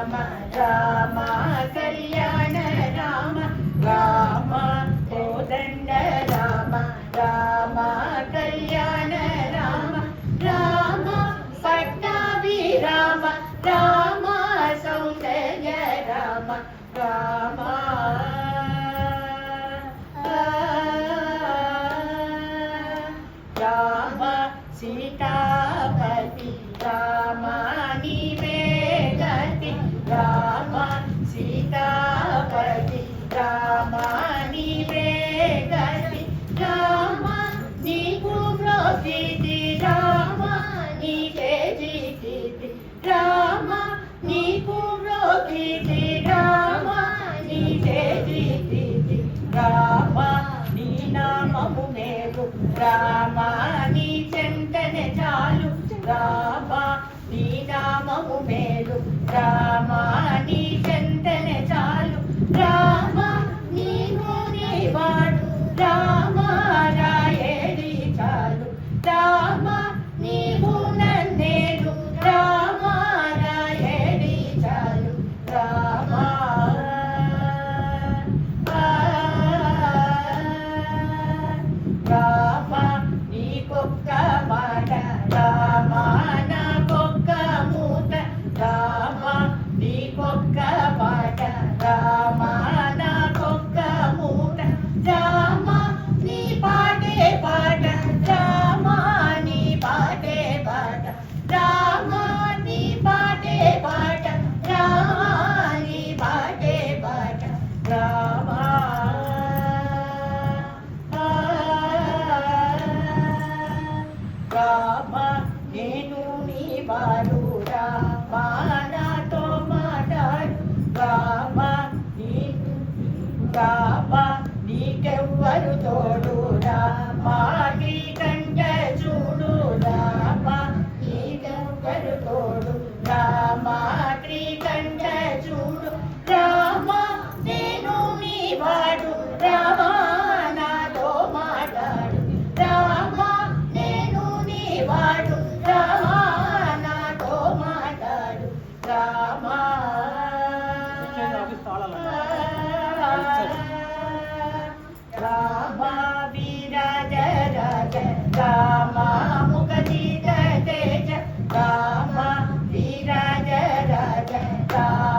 రామ రామ కళ్యాణ రామ రామ కోదండ రామ రామ కళ్యాణ రామ రామ పట్టాభిరామ రామ సౌందర్య రామ రామ రామ సీతాపతి రామ నీవే గతి రామ సీతాపతి రామ నీవే గతి రామ నీకు ప్రోసితి రామ నీకే జీతి రామ నీకు ప్రోసితి రామ నీకే జీతి రామ నీ నామము మేలు రామ నీ చెంతనే చాలు రామ నీ నామము మేలు రామ నీ చెంతనే చాలు రామ నీవు నీవాడు రామ రాయేడి చాలు రామ నీవు నన్నేలు రామ రాయేడి చాలు రామ రామ నీకొక్క మాట రామ నాకొక్క మూట రామ నీకొక్క మాట రామ నాకొక్క మూట రామ నీ పాటే పాట రామ నీ పాటే పాట రామ నీ పాటే పాట రామ నీ పాటే పాట రామ రామ నేను నీ వాడు రామ నాతో మాట్లాడు రామ నీకు రామ నీకెవ్వరు తోడు రామ నీ కంట చూడు రామ నీకెవ్వరు తోడు రామ నీ కంట చూడు రామ నేను నీ వాడు రామ నాతో మాట్లాడు రామ నేను నీ వాడు రామ నాతో మాట్లాడు రామ రామ విరాజ రాజ రామ ముఖజిత తేజ రామ విరాజ రాజ రామ